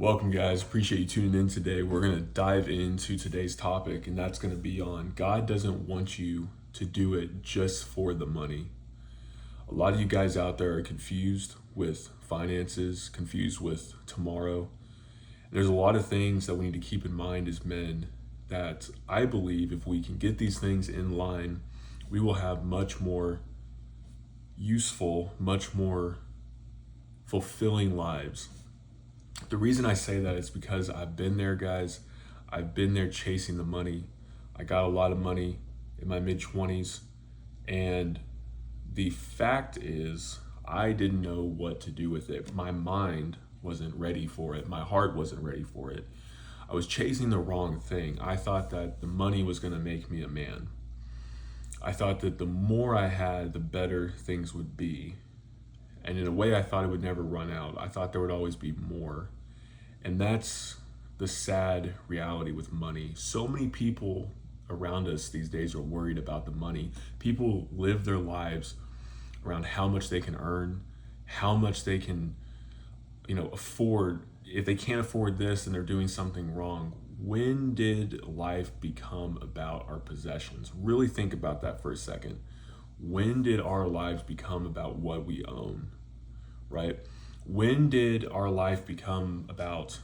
Welcome, guys. Appreciate you tuning in today. We're going to dive into today's topic, and that's going to be on God doesn't want you to do it just for the money. A lot of you guys out there are confused with finances, confused with tomorrow. There's a lot of things that we need to keep in mind as men that I believe if we can get these things in line, we will have much more useful, much more fulfilling lives. The reason I say that is because I've been there, guys. I've been there chasing the money. I got a lot of money in my mid-20s, and the fact is I didn't know what to do with it. My mind wasn't ready for it. My heart wasn't ready for it. I was chasing the wrong thing. I thought that the money was going to make me a man. I thought that the more I had, the better things would be. And in a way, I thought it would never run out. I thought there would always be more. And that's the sad reality with money. So many people around us these days are worried about the money. People live their lives around how much they can earn, how much they can, afford. If they can't afford this, then they're doing something wrong. When did life become about our possessions? Really think about that for a second. When did our lives become about what we own, right? When did our life become about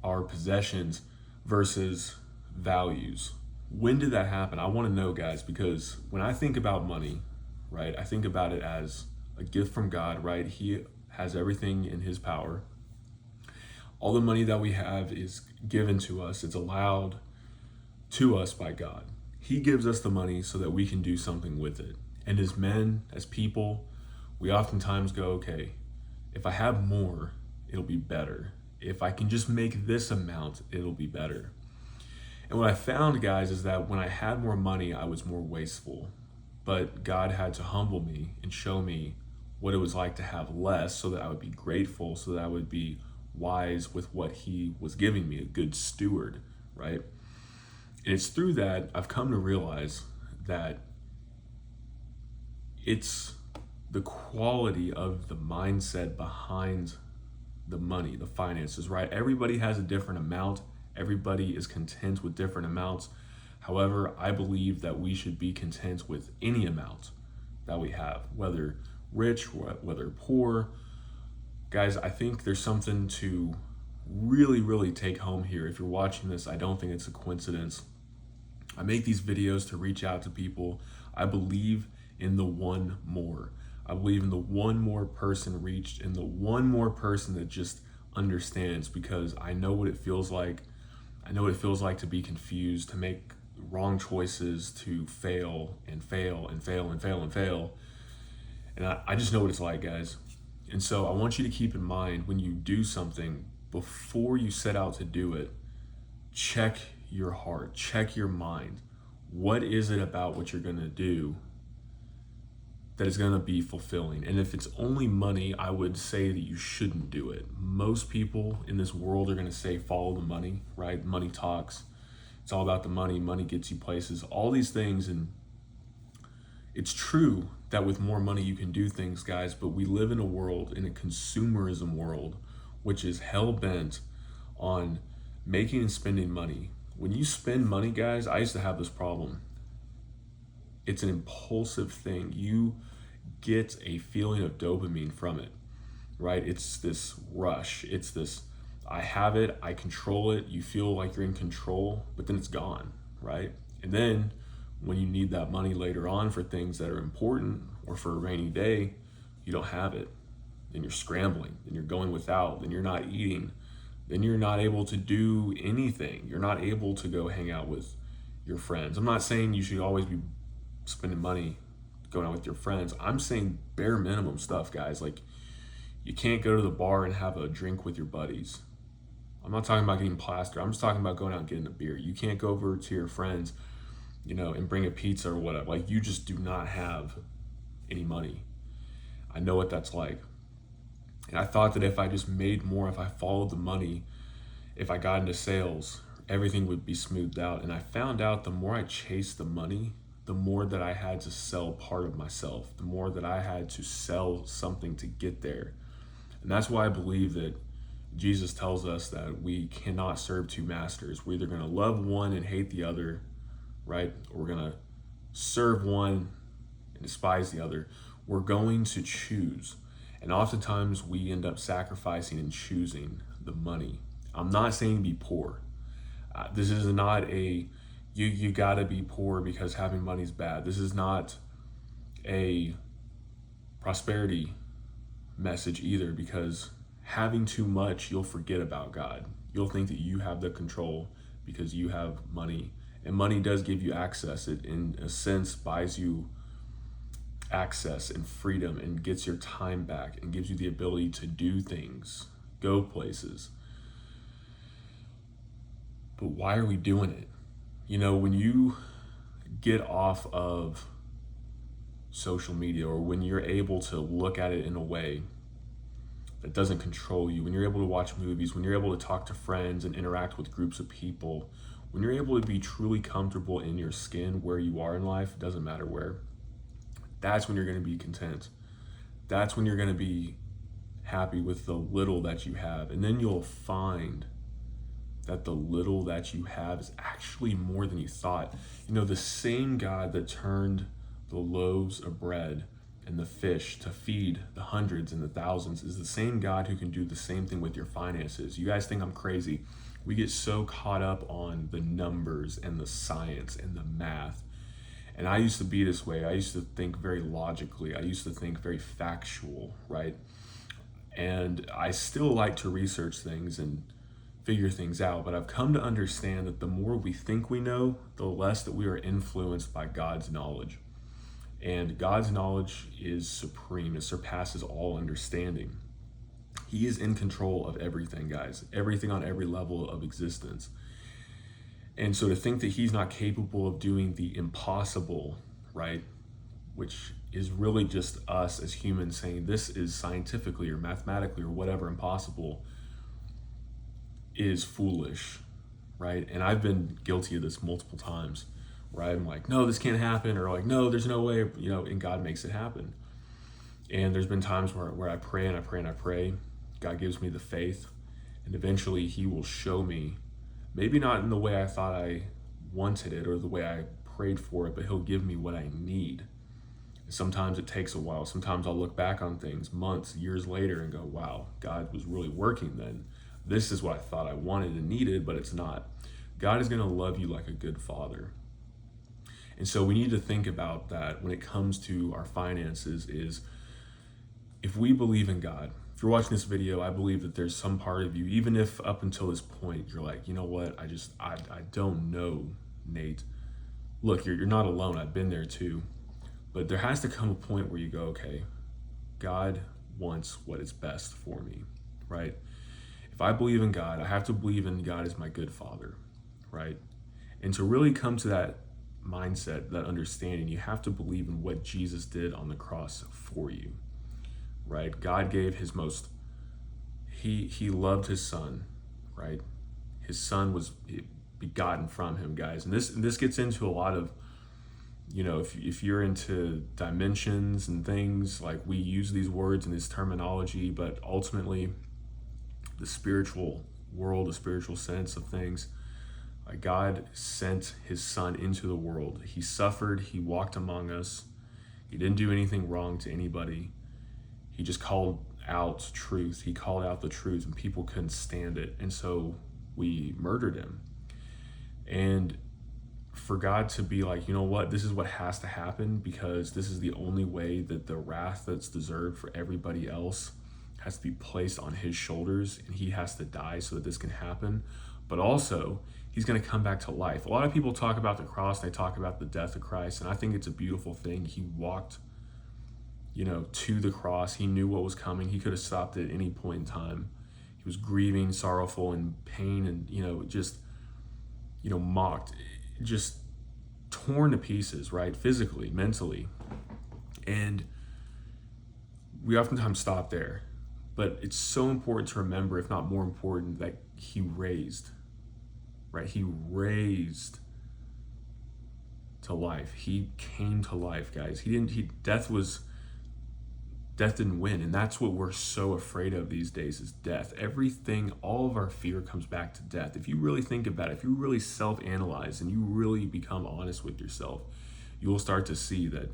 our possessions versus values? When did that happen? I want to know, guys, because when I think about money, right, I think about it as a gift from God, right? He has everything in his power. All the money that we have is given to us. It's allowed to us by God. He gives us the money so that we can do something with it. And as men, as people, we oftentimes go, okay, if I have more, it'll be better. If I can just make this amount, it'll be better. And what I found, guys, is that when I had more money, I was more wasteful. But God had to humble me and show me what it was like to have less so that I would be grateful, so that I would be wise with what he was giving me, a good steward, right? And it's through that I've come to realize that it's the quality of the mindset behind the money, the finances, right? Everybody has a different amount. Everybody is content with different amounts. However, I believe that we should be content with any amount that we have, whether rich, whether poor. Guys, I think there's something to really, really take home here. If you're watching this, I don't think it's a coincidence. I make these videos to reach out to people. I believe in the one more. I believe in the one more person reached, and the one more person that just understands, because I know what it feels like. I know what it feels like to be confused, to make wrong choices, to fail and fail and fail and fail and fail. And I just know what it's like, guys. And so I want you to keep in mind when you do something, before you set out to do it, check your heart, check your mind. What is it about what you're going to do that is going to be fulfilling? And if it's only money, I would say that you shouldn't do it. Most people in this world are going to say follow the money, right? Money talks. It's all about the money. Money gets you places, all these things. And it's true that with more money you can do things, guys, but we live in a world, in a consumerism world, which is hell-bent on making and spending money. When you spend money, guys, I used to have this problem. It's an impulsive thing. You get a feeling of dopamine from it, right? It's this rush. It's this, I have it, I control it. You feel like you're in control, but then it's gone, right? And then when you need that money later on for things that are important or for a rainy day, you don't have it. Then you're scrambling, then you're going without, then you're not eating, then you're not able to do anything. You're not able to go hang out with your friends. I'm not saying you should always be spending money going out with your friends. I'm saying bare minimum stuff, guys. Like, you can't go to the bar and have a drink with your buddies. I'm not talking about getting plastered. I'm just talking about going out and getting a beer. You can't go over to your friends, and bring a pizza or whatever. Like, you just do not have any money. I know what that's like. And I thought that if I just made more, if I followed the money, if I got into sales, everything would be smoothed out. And I found out the more I chased the money, the more that I had to sell part of myself, the more that I had to sell something to get there. And that's why I believe that Jesus tells us that we cannot serve two masters. We're either going to love one and hate the other, right? Or we're going to serve one and despise the other. We're going to choose. And oftentimes we end up sacrificing and choosing the money. I'm not saying be poor. This is not a you gotta be poor because having money is bad. This is not a prosperity message either, because having too much, you'll forget about God. You'll think that you have the control because you have money. And money does give you access. It, in a sense, buys you access and freedom and gets your time back and gives you the ability to do things, go places. But why are we doing it? You know, when you get off of social media, or when you're able to look at it in a way that doesn't control you, when you're able to watch movies, when you're able to talk to friends and interact with groups of people, when you're able to be truly comfortable in your skin where you are in life, it doesn't matter where, that's when you're going to be content. That's when you're going to be happy with the little that you have. And then you'll find that the little that you have is actually more than you thought. You know, the same God that turned the loaves of bread and the fish to feed the hundreds and the thousands is the same God who can do the same thing with your finances. You guys think I'm crazy. We get so caught up on the numbers and the science and the math. And I used to be this way. I used to think very logically. I used to think very factual, right? And I still like to research things and figure things out, but I've come to understand that the more we think we know, the less that we are influenced by God's knowledge. And God's knowledge is supreme. It surpasses all understanding. He is in control of everything, guys. Everything on every level of existence. And so to think that he's not capable of doing the impossible, right? Which is really just us as humans saying this is scientifically or mathematically or whatever impossible, is foolish, right? And I've been guilty of this multiple times, where I'm like, no, this can't happen, or like, no, there's no way, you know, and God makes it happen. And there's been times where I pray and I pray and I pray. God gives me the faith, and eventually he will show me, maybe not in the way I thought I wanted it or the way I prayed for it, but he'll give me what I need. Sometimes it takes a while. Sometimes I'll look back on things months, years later and go, wow, God was really working then. This is what I thought I wanted and needed, but it's not. God is going to love you like a good father. And so we need to think about that when it comes to our finances, is if we believe in God. If you're watching this video, I believe that there's some part of you, even if up until this point you're like, you know what, I don't know, Nate. Look, you're not alone. I've been there too. But there has to come a point where you go, okay, God wants what is best for me, right? If I believe in God, I have to believe in God as my good father, right? And to really come to that mindset, that understanding, you have to believe in what Jesus did on the cross for you, right? God gave his most, he loved his son, right? His son was begotten from him, guys. And this gets into a lot of, you know, if you're into dimensions and things, like we use these words and this terminology, but ultimately the spiritual world, the spiritual sense of things, God sent his son into the world. He suffered, he walked among us. He didn't do anything wrong to anybody. He just called out truth. He called out the truth, and people couldn't stand it. And so we murdered him. And for God to be like, you know what, this is what has to happen, because this is the only way that the wrath that's deserved for everybody else has to be placed on his shoulders, and he has to die so that this can happen. But also, he's going to come back to life. A lot of people talk about the cross, they talk about the death of Christ, and I think it's a beautiful thing. He walked, you know, to the cross. He knew what was coming. He could have stopped it at any point in time. He was grieving, sorrowful, and pain, and, you know, just, you know, mocked, just torn to pieces, right? Physically, mentally. And we oftentimes stop there. But it's so important to remember, if not more important, that he raised, right? He raised to life. He came to life, guys. Death was Death didn't win. And that's what we're so afraid of these days, is death. Everything, all of our fear comes back to death. If you really think about it, if you really self-analyze and you really become honest with yourself, you will start to see that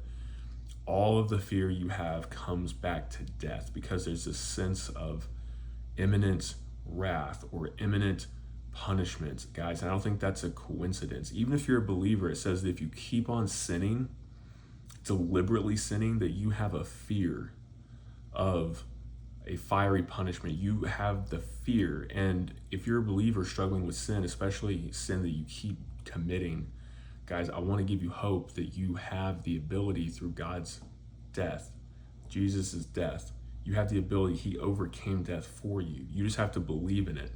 all of the fear you have comes back to death, because there's this sense of imminent wrath or imminent punishment, guys. And I don't think that's a coincidence. Even if you're a believer, it says that if you keep on sinning, deliberately sinning, that you have a fear of a fiery punishment. You have the fear. And if you're a believer struggling with sin, especially sin that you keep committing, guys, I want to give you hope that you have the ability through God's death, Jesus' death. You have the ability. He overcame death for you. You just have to believe in it.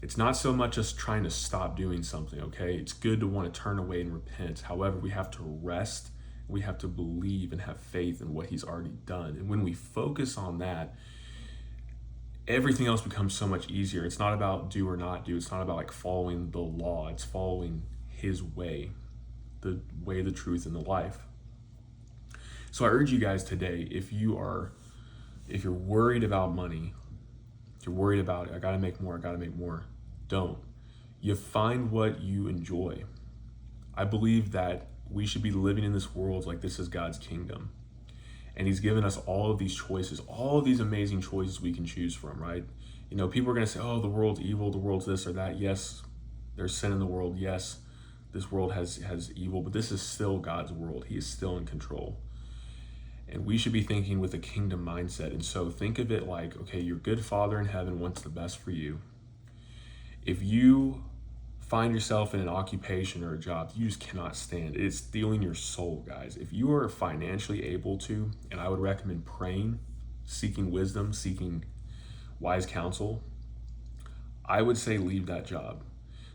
It's not so much us trying to stop doing something, okay? It's good to want to turn away and repent. However, we have to rest. We have to believe and have faith in what he's already done. And when we focus on that, everything else becomes so much easier. It's not about do or not do. It's not about like following the law. It's following his way, the way, the truth, and the life. So I urge you guys today, if you're worried about money, if you're worried about, I gotta make more, don't. You find what you enjoy. I believe that we should be living in this world like this is God's kingdom. And he's given us all of these choices, all of these amazing choices we can choose from, right? You know, people are gonna say, oh, the world's evil, the world's this or that. Yes, there's sin in the world. Yes, this world has evil, but this is still God's world. He is still in control. And we should be thinking with a kingdom mindset. And so think of it like, okay, your good Father in heaven wants the best for you. If you find yourself in an occupation or a job you just cannot stand, it's stealing your soul, guys. If you are financially able to, and I would recommend praying, seeking wisdom, seeking wise counsel, I would say leave that job.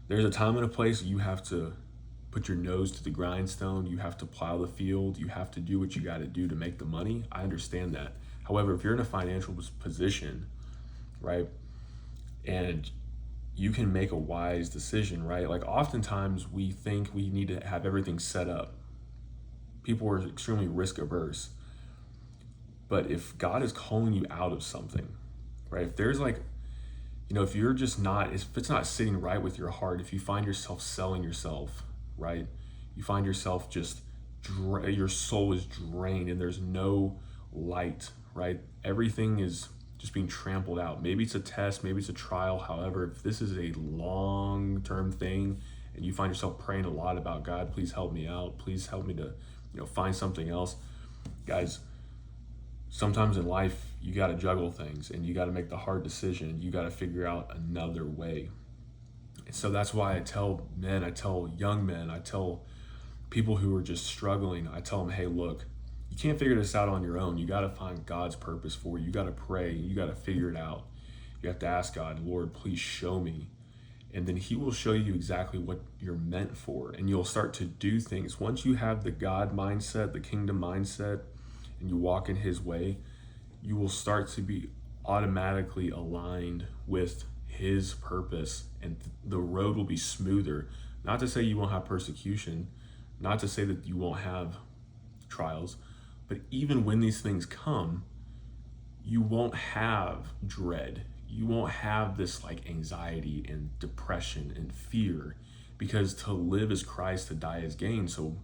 There's a time and a place you have to put your nose to the grindstone. You have to plow the field. You have to do what you got to do to make the money. I understand that. However, if you're in a financial position, right, and you can make a wise decision, right? Like oftentimes we think we need to have everything set up. People are extremely risk averse. But if God is calling you out of something, right? If there's like, you know, if you're just not, if it's not sitting right with your heart, if you find yourself selling yourself, right? You find yourself just, your soul is drained and there's no light, right? Everything is just being trampled out. Maybe it's a test, maybe it's a trial. However, if this is a long-term thing and you find yourself praying a lot about, God, please help me out. Please help me to, find something else. Guys, sometimes in life, you got to juggle things and you got to make the hard decision. You got to figure out another way. And so that's why I tell men, I tell young men, I tell people who are just struggling, I tell them, hey, look, you can't figure this out on your own. You got to find God's purpose for you. You got to pray. You got to figure it out. You have to ask God, Lord, please show me. And then he will show you exactly what you're meant for. And you'll start to do things. Once you have the God mindset, the kingdom mindset, and you walk in his way, you will start to be automatically aligned with his purpose, and the road will be smoother. Not to say you won't have persecution, not to say that you won't have trials, but even when these things come, you won't have dread. You won't have this like anxiety and depression and fear, because to live is Christ, to die is gain. So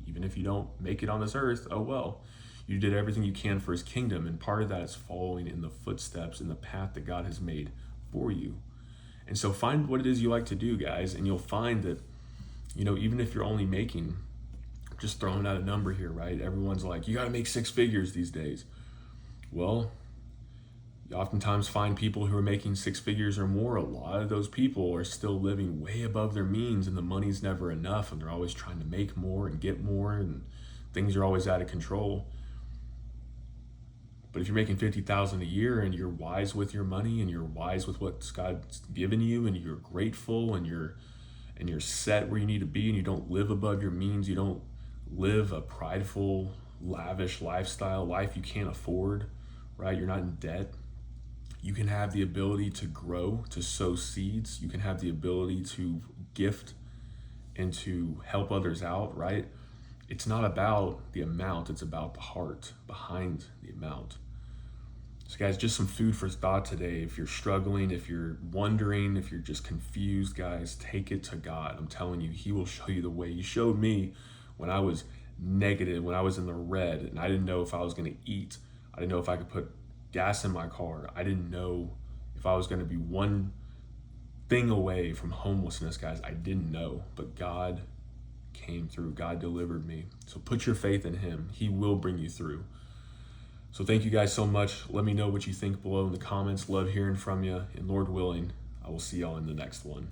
even if you don't make it on this earth, oh well, you did everything you can for his kingdom. And part of that is following in the footsteps, in the path that God has made for you. And so find what it is you like to do, guys, and you'll find that, even if you're only making, just throwing out a number here, right? Everyone's like, you got to make 6 figures these days. Well, you oftentimes find people who are making 6 figures or more. A lot of those people are still living way above their means, and the money's never enough, and they're always trying to make more and get more, and things are always out of control. But if you're making $50,000 a year and you're wise with your money and you're wise with what God's given you, and you're grateful and you're set where you need to be, and you don't live above your means, you don't live a prideful, lavish lifestyle, life you can't afford, right? You're not in debt. You can have the ability to grow, to sow seeds. You can have the ability to gift and to help others out, right? it's not about the amount, it's about the heart behind the amount. So, guys, just some food for thought today. If you're struggling, if you're wondering, if you're just confused, guys, take it to God. I'm telling you, He will show you the way. He showed me when I was negative, when I was in the red, and I didn't know if I was going to eat. I didn't know if I could put gas in my car. I didn't know if I was going to be one thing away from homelessness, guys. I didn't know, but God came through. God delivered me. So put your faith in Him. He will bring you through. So thank you guys so much. Let me know what you think below in the comments. Love hearing from you. And Lord willing, I will see y'all in the next one.